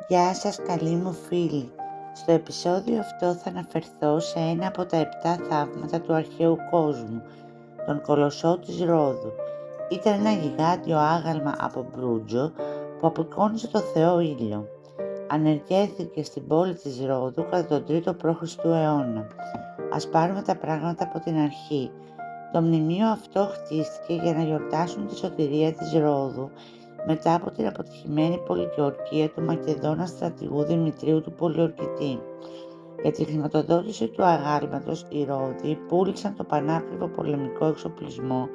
Γεια σας καλοί μου φίλοι. Στο επεισόδιο αυτό θα αναφερθώ σε ένα από τα 7 θαύματα του αρχαίου κόσμου, τον Κολοσσό της Ρόδου. Ήταν ένα γιγάντιο άγαλμα από μπρούτζο που απεικόνιζε το Θεό Ήλιο. Ανεργέθηκε στην πόλη της Ρόδου κατά τον 3ο π.Χ. αιώνα. Ας πάρουμε τα πράγματα από την αρχή. Το μνημείο αυτό χτίστηκε για να γιορτάσουν τη σωτηρία της Ρόδου μετά από την αποτυχημένη πολιορκία του Μακεδόνα στρατηγού Δημητρίου του Πολιορκητή. Για τη χρηματοδότηση του αγάλματος οι Ρώδοι πούλησαν το πανάκριβο πολεμικό εξοπλισμό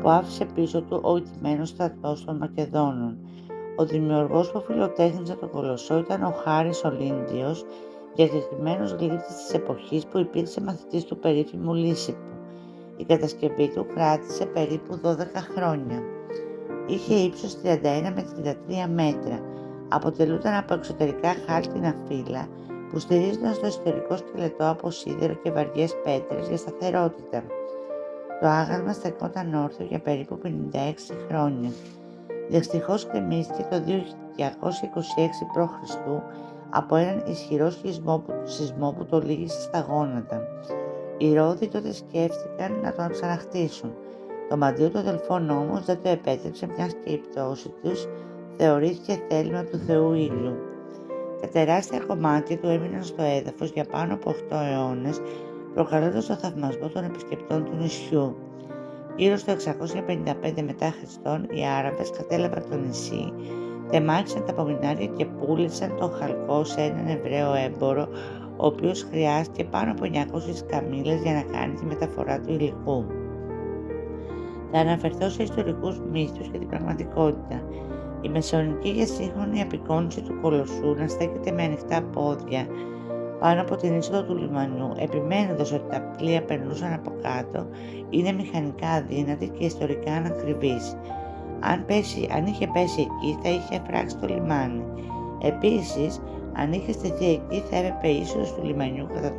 που άφησε πίσω του ο ηττημένος στρατός των Μακεδόνων. Ο δημιουργός που φιλοτέχνιζε τον Κολοσσό ήταν ο Χάρης Ολύντιος, διακεκριμένος γλύπτης της εποχής που υπήρξε μαθητής του περίφημου Λύσιππου. Η κατασκευή του κράτησε περίπου 12 χρόνια. Είχε ύψος 31 με 33 μέτρα. Αποτελούταν από εξωτερικά χάλκινα φύλλα που στηρίζονταν στο εσωτερικό σκελετό από σίδερο και βαριές πέτρες για σταθερότητα. Το άγαλμα στεκόταν όρθιο για περίπου 56 χρόνια. Δυστυχώς γκρεμίστηκε το 226 π.Χ. από έναν ισχυρό σεισμό που το λύγησε στα γόνατα. Οι Ρώδοι τότε σκέφτηκαν να τον ξαναχτίσουν. Το μαντίο των αδελφών όμως δεν το επέτρεψε, μιας και η πτώση τους θεωρήθηκε θέλημα του Θεού Ήλιου. Τα τεράστια κομμάτια του έμειναν στο έδαφος για πάνω από 8 αιώνες, προκαλώντας το θαυμασμό των επισκεπτών του νησιού. Γύρω στο 655 μετά Χριστόν, οι Άραβες κατέλαβαν το νησί, τεμάχισαν τα απομεινάρια και πούλησαν τον χαλκό σε έναν Εβραίο έμπορο, ο οποίος χρειάστηκε πάνω από 900 καμήλες για να κάνει τη μεταφορά του υλικού. Θα αναφερθώ σε ιστορικούς μύθους και την πραγματικότητα. Η μεσαιωνική και σύγχρονη απεικόνιση του Κολοσσού να στέκεται με ανοιχτά πόδια πάνω από την είσοδο του λιμανιού, επιμένοντας ότι τα πλοία περνούσαν από κάτω, είναι μηχανικά αδύνατη και ιστορικά ανακριβής. Αν είχε πέσει εκεί, θα είχε φράξει το λιμάνι. Επίσης, αν είχε στηθεί εκεί, θα έπρεπε η είσοδος του λιμανιού κατά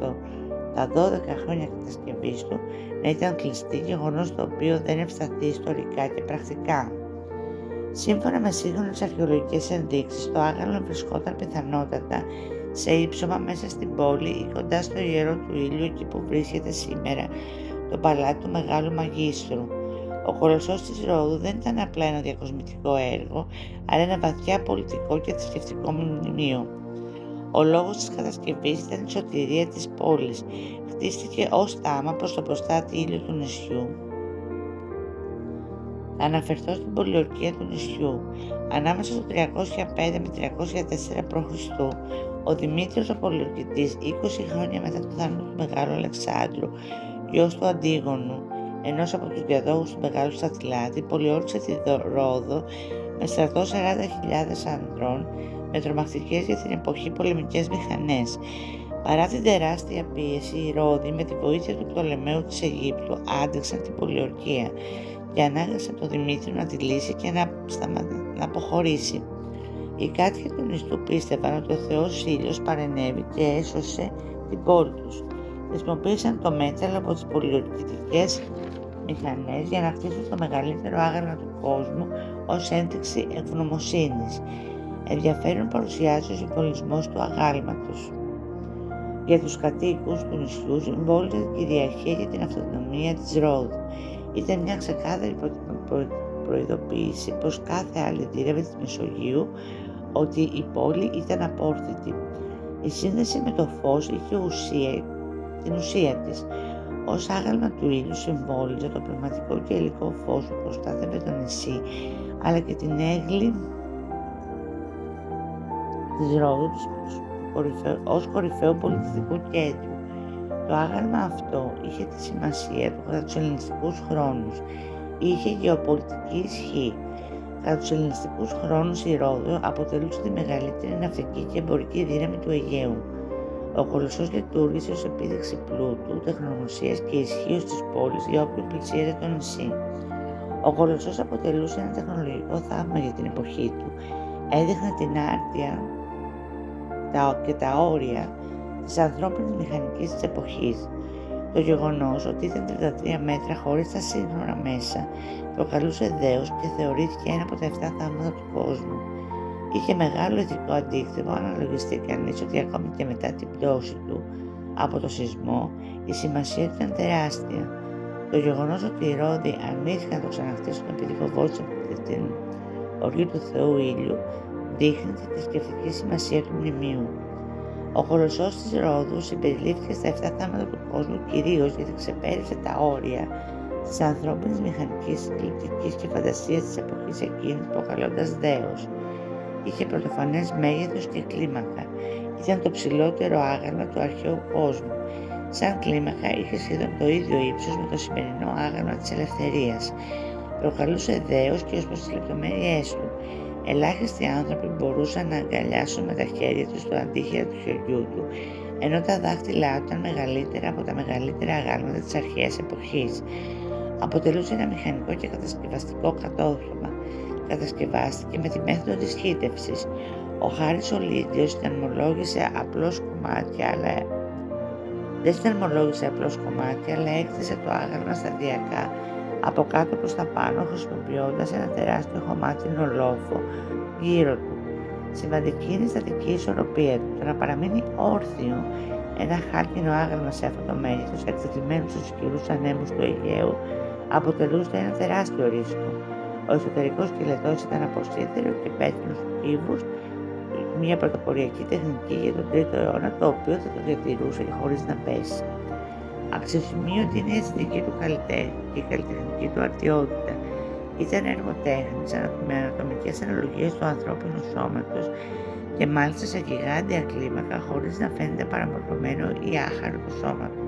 τα 12 χρόνια κατασκευής του να ήταν κλειστή, γεγονός το οποίο δεν ευσταθεί ιστορικά και πρακτικά. Σύμφωνα με σύγχρονες αρχαιολογικές ενδείξεις, το άγαλμα βρισκόταν πιθανότατα σε ύψωμα μέσα στην πόλη ή κοντά στο ιερό του Ήλιου, εκεί που βρίσκεται σήμερα το παλάτι του Μεγάλου Μαγίστρου. Ο Κολοσσός της Ρόδου δεν ήταν απλά ένα διακοσμητικό έργο, αλλά ένα βαθιά πολιτικό και θρησκευτικό μνημείο. Ο λόγος της κατασκευής ήταν η σωτηρία της πόλης. Χτίστηκε ως τάμα προς το προστάτη ήλιο του νησιού. Θα αναφερθώ στην πολιορκία του νησιού. Ανάμεσα στο 305 με 304 π.Χ. ο Δημήτριος ο Πολιορκητής, 20 χρόνια μετά το θάνατο του Μεγάλου Αλεξάνδρου, γιος του Αντίγονου, ενός από τους διαδόχους του Μεγάλου Σταθυλάτη, πολιόρκησε τη Ρόδο με στρατό 40.000 ανδρών, με τρομακτικές για την εποχή πολεμικές μηχανές. Παρά την τεράστια πίεση, οι Ρώδοι με τη βοήθεια του Πτολεμαίου της Αιγύπτου άντεξαν την πολιορκία και ανάγκασαν τον Δημήτριο να τη λύσει και να αποχωρήσει. Οι κάτοικοι του νησιού πίστευαν ότι ο Θεός Ήλιος παρενέβη και έσωσε την πόλη τους. Χρησιμοποίησαν το μέταλλο από τις πολιορκητικές μηχανές για να χτίσουν το μεγαλύτερο άγαλμα του κόσμου ως ένδειξη ευγνωμοσύνης. Ενδιαφέρον παρουσιάζει ο συμβολισμός του αγάλματος. Για τους κατοίκους του νησιού συμβόλιζε την κυριαρχία και την αυτονομία της Ρόδου. Ήταν μια ξεκάθαρη προειδοποίηση προς κάθε άλλη δύναμη της Μεσογείου ότι η πόλη ήταν απόρθητη. Η σύνδεση με το φως είχε την ουσία της. Ως άγαλμα του ήλιου συμβόλιζε το πνευματικό και υλικό φως που προστάτευε το νησί, αλλά και την έγκλη της Ρόδου ως κορυφαίου πολιτιστικού κέντρου. Το άγαλμα αυτό είχε τη σημασία του κατά τους ελληνιστικούς χρόνους. Είχε γεωπολιτική ισχύ. Κατά τους ελληνιστικούς χρόνους η Ρόδο αποτελούσε τη μεγαλύτερη ναυτική και εμπορική δύναμη του Αιγαίου. Ο Κολοσσός λειτουργήσε ως επίδειξη πλούτου, τεχνογνωσίας και ισχύως της πόλης για όποιον πλησίαζε το νησί. Ο Κολοσσός αποτελούσε ένα τεχνολογικό θαύμα για την εποχή του. Έδειχνε την άρτια και τα όρια της ανθρώπινης μηχανικής της εποχής. Το γεγονός ότι ήταν 33 μέτρα χωρίς τα σύγχρονα μέσα προκαλούσε δέος και θεωρήθηκε ένα από τα 7 θαύματα του κόσμου. Είχε μεγάλο ηθικό αντίκτυπο αν αναλογιστεί κανείς ότι ακόμη και μετά την πτώση του από το σεισμό, η σημασία του ήταν τεράστια. Το γεγονός ότι οι Ρώδοι αρνήθηκαν να το ξαναχτίσουν επειδή φοβόντουσαν την οργή του Θεού Ήλιου, δείχνει τη θρησκευτική σημασία του μνημείου. Ο Κολοσσός της Ρόδου συμπεριλήφθηκε στα 7 θάματα του κόσμου κυρίως γιατί ξεπέρασε τα όρια της ανθρώπινης μηχανικής, συλληπτικής και φαντασίας της εποχής εκείνης, προκαλώντας δέος. Είχε πρωτοφανές μέγεθος και κλίμακα. Ήταν το ψηλότερο άγαλμα του αρχαίου κόσμου. Σαν κλίμακα είχε σχεδόν το ίδιο ύψος με το σημερινό άγαλμα της ελευθερίας. Προκαλούσε δέος και ως προς τις λεπτομέρειές του. Ελάχιστοι άνθρωποι μπορούσαν να αγκαλιάσουν με τα χέρια τους το αντίχειρα του χεριού του, ενώ τα δάχτυλά του ήταν μεγαλύτερα από τα μεγαλύτερα αγάλματα της αρχαίας εποχής. Αποτελούσε ένα μηχανικό και κατασκευαστικό κατόρθωμα. Κατασκευάστηκε με τη μέθοδο της χύτευσης. Ο Χάρης ο Λύντιος δεν μολόγησε απλώς κομμάτια, αλλά έκτισε το άγαλμα σταδιακά από κάτω προς τα πάνω, χρησιμοποιώντας ένα τεράστιο χωμάτινο λόφο γύρω του. Σημαντική είναι η στατική ισορροπία του. Το να παραμείνει όρθιο ένα χάλκινο άγαλμα σε αυτό το μέγεθος, εκτεθειμένο στους ισχυρούς ανέμους του Αιγαίου, αποτελούσε ένα τεράστιο ρίσκο. Ο εσωτερικός σκελετός ήταν από σίδερο και πέτρινους κύβους, μια πρωτοποριακή τεχνική για τον 3ο αιώνα, το οποίο θα το διατηρούσε χωρίς να πέσει. Αξιοσημείωτη είναι η αισθητική του καλλιτέχνη και η καλλιτεχνική του αρτιότητα. Ήταν έργο τέχνης με ανατομικές αναλογίες του ανθρώπινου σώματος και μάλιστα σε γιγάντια κλίμακα, χωρίς να φαίνεται παραμορφωμένο ή άχαρο το σώμα του.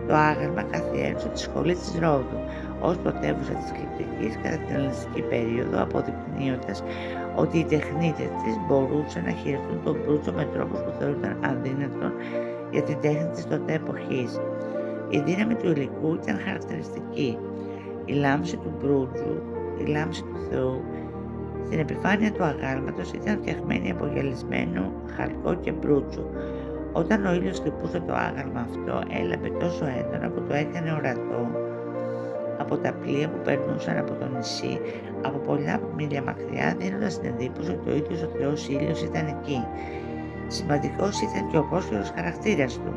Το άγαλμα καθιέρωσε τη σχολή της Ρόδου ως πρωτεύουσα της γλυπτικής κατά την ελληνιστική περίοδο, αποδεικνύοντας ότι οι τεχνίτες της μπορούσαν να χειριστούν τον μπρούτσο με τρόπους που θεωρούνταν αδύνατον για την τέχνη της τότε εποχής. Η δύναμη του υλικού ήταν χαρακτηριστική. Η λάμψη του μπρούτζου, η λάμψη του Θεού, στην επιφάνεια του αγάλματος ήταν φτιαγμένη από γυαλισμένο χαλκό και μπρούτσο. Όταν ο ήλιος χτυπούσε το άγαλμα αυτό, έλαμπε τόσο έντονα που το έκανε ορατό από τα πλοία που περνούσαν από το νησί από πολλά μίλια μακριά, δίνοντας την εντύπωση ότι ο ίδιος ο Θεός Ήλιος ήταν εκεί. Σημαντικός ήταν και ο πρόσφερος χαρακτήρας του.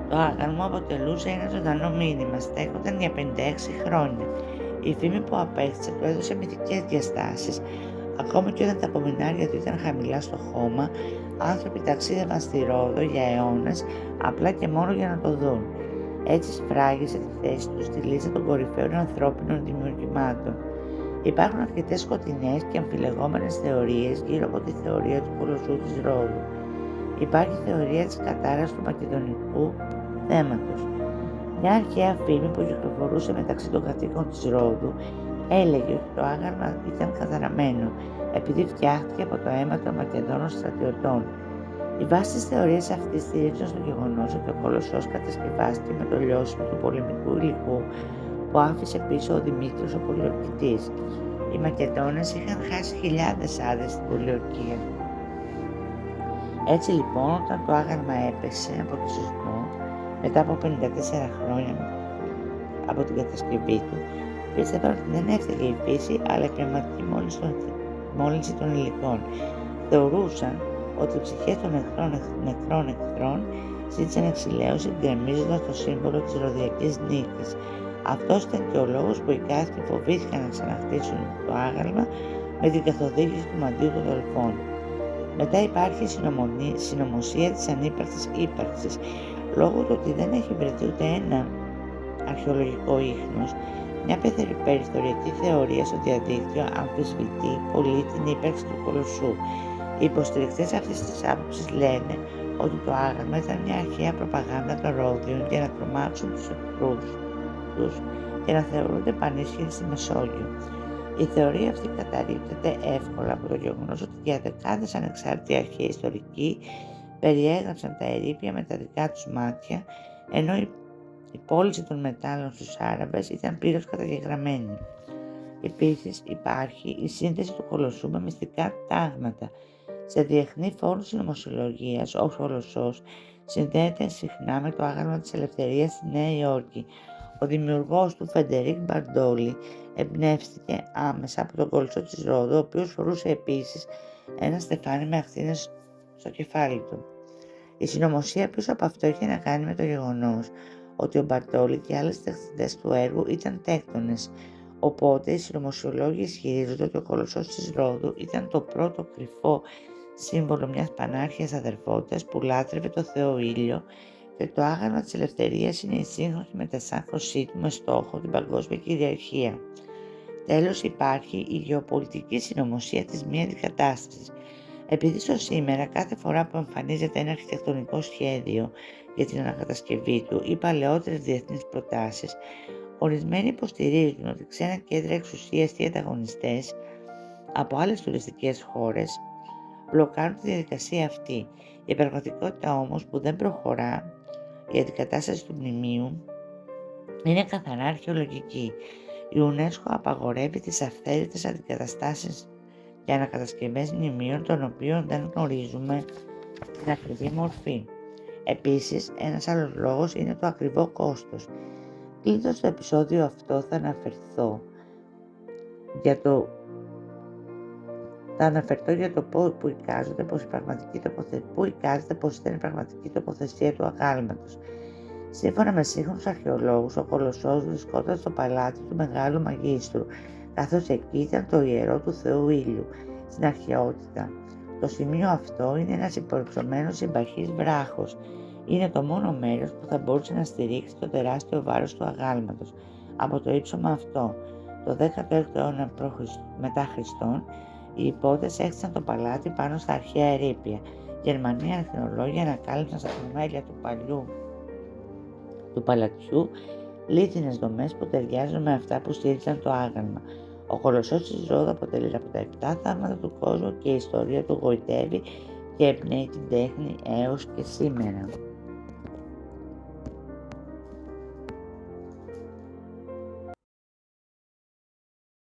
Το άγαλμα αποτελούσε ένα ζωντανό μήνυμα, στέκονταν για 56 χρόνια. Η φήμη που απέκτησε του έδωσε μυθικές διαστάσεις. Ακόμη και όταν τα κομμινάρια του ήταν χαμηλά στο χώμα, άνθρωποι ταξίδευαν στη Ρόδο για αιώνες, απλά και μόνο για να το δουν. Έτσι σφράγισε τη θέση του στη λίστα των κορυφαίων ανθρώπινων δημιουργημάτων. Υπάρχουν αρκετές σκοτεινές και αμφιλεγόμενες θεωρίες γύρω από τη θεωρία του Κολοσσού της Ρόδου. Υπάρχει θεωρία της κατάρας του μακεδονικού θέματος. Μια αρχαία φήμη που κυκλοφορούσε μεταξύ των κατοίκων της Ρόδου έλεγε ότι το άγαλμα ήταν καταραμένο επειδή φτιάχτηκε από το αίμα των Μακεδόνων στρατιωτών. Οι βάσεις της θεωρίας αυτής στηρίζονταν στο γεγονός ότι ο Κολοσσός κατασκευάστηκε με το λιώσιμο του πολεμικού υλικού που άφησε πίσω ο Δημήτριος ο Πολιορκητής. Οι Μακεδόνες είχαν χάσει χιλιάδες άδειες στην πολιορκία. Έτσι λοιπόν, όταν το άγαλμα έπεσε από το σεισμό, μετά από 54 χρόνια από την κατασκευή του, πίστευαν ότι δεν έφταιγε η φύση, αλλά η πνευματική μόλυνση των υλικών. Θεωρούσαν ότι οι ψυχές των νεκρών εχθρών ζήτησαν εξηλαίωση, γκρεμίζοντας το σύμβολο της ροδιακής νίκης. Αυτός ήταν και ο λόγος που οι κάτοικοι φοβήθηκαν να ξαναχτίσουν το άγαλμα με την καθοδήγηση του μαντίου των δολφών. Μετά υπάρχει η συνωμοσία της ανύπαρκτης ύπαρξης. Λόγω του ότι δεν έχει βρεθεί ούτε ένα αρχαιολογικό ίχνος, μια περιθωριακή θεωρία στο διαδίκτυο αμφισβητεί πολύ την ύπαρξη του Κολοσσού. Οι υποστηρικτές αυτής της άποψης λένε ότι το άγαλμα ήταν μια αρχαία προπαγάνδα των Ρώδιων για να τρομάξουν τους εχθρούς τους και να θεωρούνται πανίσχυροι στη Μεσόγειο. Η θεωρία αυτή καταρρίπτεται εύκολα από το γεγονός ότι για δεκάδες ανεξάρτητοι αρχαίοι ιστορικοί περιέγραψαν τα ερείπια με τα δικά τους μάτια, ενώ η πώληση των μετάλλων στους Άραβες ήταν πλήρως καταγεγραμμένη. Επίσης υπάρχει η σύνδεση του Κολοσσού με μυστικά τάγματα. Σε διεθνή φόρους συνωμοσιολογίας, ο Κολοσσός συνδέεται συχνά με το άγαλμα της ελευθερίας στη Νέα Υόρκη. Ο δημιουργός του, Φεντερίκ Μπαρντόλι, εμπνεύστηκε άμεσα από τον κολοσσό της Ρόδου, ο οποίος φορούσε επίσης ένα στεφάνι με ακτίνες στο κεφάλι του. Η συνωμοσία πίσω από αυτό είχε να κάνει με το γεγονός ότι ο Μπαρτόλι και άλλες τεχνητές του έργου ήταν τέκτονες, οπότε οι συνωμοσιολόγοι ισχυρίζονται ότι ο κολοσσός της Ρόδου ήταν το πρώτο κρυφό σύμβολο μιας πανάρχιας αδερφότητας που λάτρευε το Θεό Ήλιο, και το άγαλμα της ελευθερίας είναι η σύγχρονη μετασάγχωσή του με στόχο την παγκόσμια κυριαρχία. Τέλος, υπάρχει η γεωπολιτική συνωμοσία της μη αντικατάστασης. Επειδή στο σήμερα κάθε φορά που εμφανίζεται ένα αρχιτεκτονικό σχέδιο για την ανακατασκευή του ή παλαιότερες διεθνείς προτάσεις, ορισμένοι υποστηρίζουν ότι ξένα κέντρα εξουσίας ή ανταγωνιστές από άλλες τουριστικές χώρες μπλοκάρουν τη διαδικασία αυτή. Η πραγματικότητα όμως που δεν προχωρά, η αντικατάσταση του μνημείου είναι καθαρά αρχαιολογική. Η UNESCO απαγορεύει τις αυθαίρετες αντικαταστάσεις και ανακατασκευές μνημείων των οποίων δεν γνωρίζουμε την ακριβή μορφή. Επίσης, ένας άλλος λόγος είναι το ακριβό κόστος. Κλείνοντας το επεισόδιο αυτό θα αναφερθώ για το που εικάζεται πως ήταν η πραγματική τοποθεσία του αγάλματος. Σύμφωνα με σύγχρονους αρχαιολόγους, ο κολοσσός βρισκόταν στο παλάτι του Μεγάλου Μαγίστρου, καθώς εκεί ήταν το ιερό του Θεού Ήλιου. Στην αρχαιότητα, το σημείο αυτό είναι ένας υπορυψωμένος συμπαχής βράχος. Είναι το μόνο μέρος που θα μπορούσε να στηρίξει το τεράστιο βάρος του αγάλματος. Από το ύψωμα αυτό, το 16ο αιώνα μετά Χριστόν, οι υπότες έχτισαν το παλάτι πάνω στα αρχαία ερείπια. Γερμανοί αρχαιολόγοι ανακάλυψαν στα θεμέλια του παλατιού λίθινες δομές που ταιριάζουν με αυτά που στήριξαν το άγαλμα. Ο κολοσσός της Ρόδου αποτελεί από τα 7 θαύματα του κόσμου και η ιστορία του γοητεύει και εμπνέει την τέχνη έως και σήμερα.